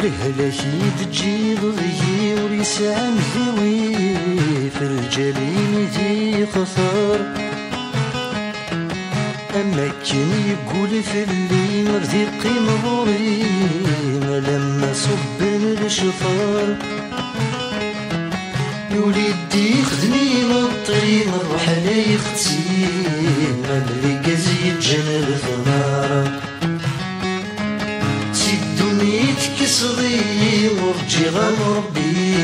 لهلاكي تجي ضيي وريسان ذوي في الجليل ذي قصر. أما كان يقول في الليل رزقي مغوري ما لما صب الشفار. يوليدي خذني من الطريق نروح على يختي ما اللي قازي يتجنى الثمار. سيدوني تكسري ورجي غنربي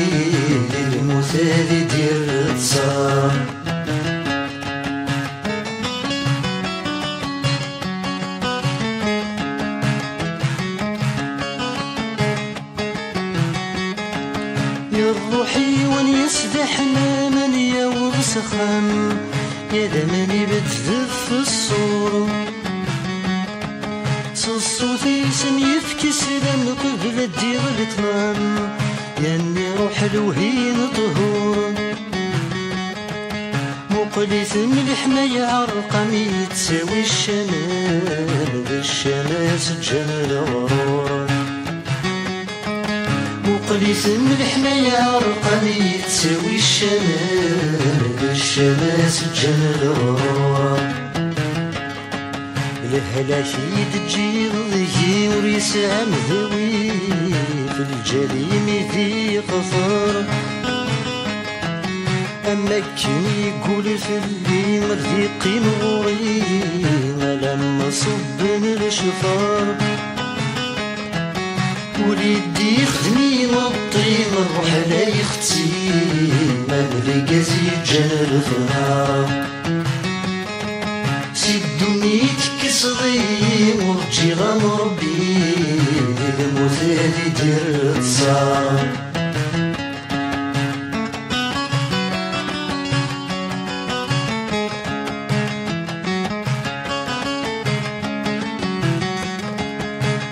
للمثالي ديال التصار. يا روحي وين يسدحنا من يا وسخان يا دمني بتذف الصور. صوتي سن يفكسلن قبل الدير الكمام ياني روح الوهين طهور. مقلث ملح ما يعرقني تساوي الشمال بالشماس الجمال غرور. مقلث ملح ما يعرقني تساوي الشمال بالشماس الجمال غرور. لهلاكي تجي ضيي وريسان ذوي في الجليم ذي قصر. أما كان يقول في الليل رزقي نوري ما لما صب الشفار. وليدي خذني نطي نروح على يختي ما اللي قازي يتجنى الثمار. سيدوني تكسري ورجي غنربي للمثالي ديال التصار.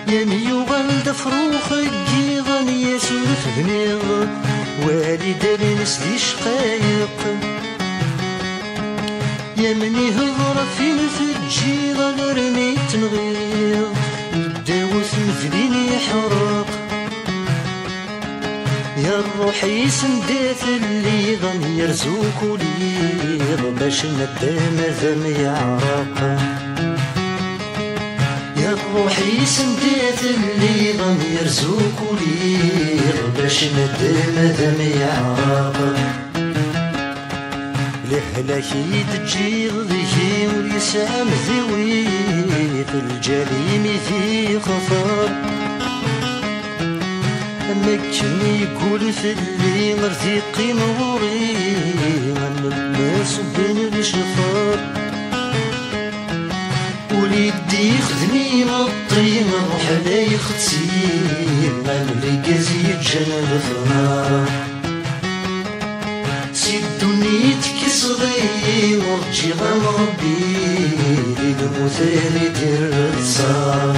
يا ميوغال دفروخ قيضا يا سولف بنيض والد لنسلي شقايق. يا مني هضر فين تجيض لرميت نغيض يداوث مثلين يحرق. يا روحي سندات اللي غن يرزوك وليض باش ندام ذم يعرق. يا روحي سندات اللي غن يرزوك وليض باش ندام ذم يعرق. لهلاكي تجي ضيي وريسان ذوي في الجليم ذي خطر. أما كان يقول في الليل رزقي نوري من الناس بين الشفار. وليدي خذني نطي نروح على يختي ما اللي قازي يتجنى الثمار. سيدوني تكسري ورجي غنربي للمثالي ديال التصار.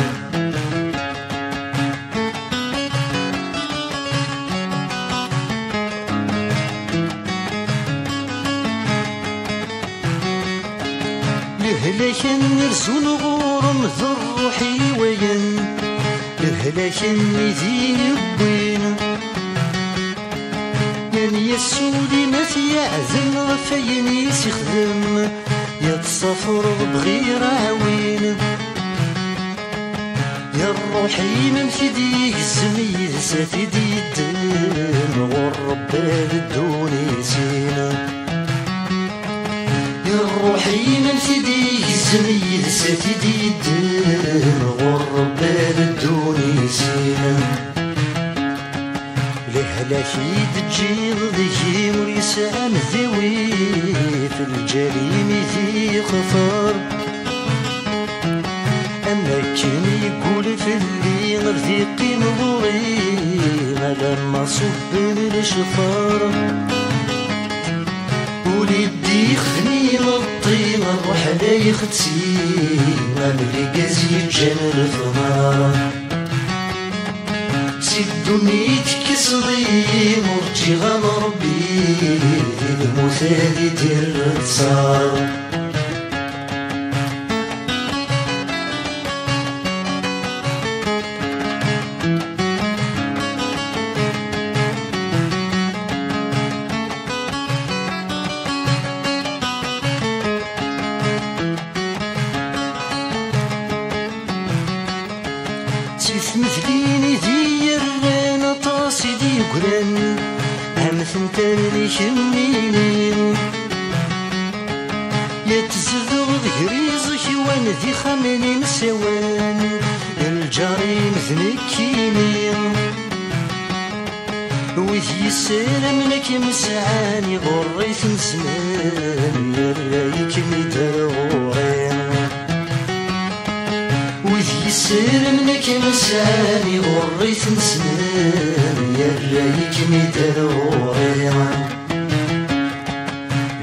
لهلاك نرزو نغورم ذو روحي وين لهلاك ذي يبين. يعني يسولي ما يعزم غفايني سيخدم يتصفر بغير عوين. يا روحي من فيدي يهزم يهزا فيدي الدم غرب بالدوني سينا. يا روحي من فيدي يهزم يهزا فيدي الدم غرب بالدوني سينا. لهلاكي تجي ضيي وريسان ذوي في الجليم ذي قفار. أما كان يقول في الليل رزقي نوري ما لما صب الشفار. وليدي خذني نطي نروح على يختي ما اللي قازي يتجنى الثمار. سيدوني تكسري مرجي غنربي للمثالي ديال التصار. تثمثليني دي الران طاسي دي قران همثن تاني كمينين يتزذغ غريزك وان ذي خمني مسوان الجاري مثنكينين وذي سلامنك مسعاني غريت نسمان يرايك مدرورين وذي سلامنك مسعاني غريت نسمان يرايك مدرورين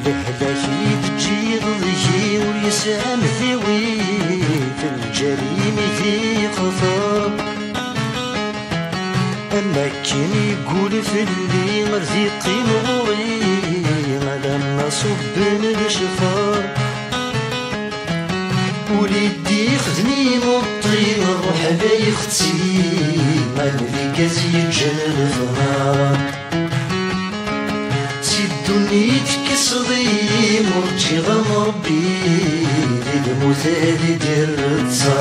لحلاكي تجي ضيكي ويسام ذوي في الجريم ذي قطر أما كان يقول في اللي مرضي قيم غوري لما صب الشفار وليدي خذني مطي الروح لا يختي مالي كازي جنب النار سيدوني تكسضي مرجي غمربي للمثال دير التصار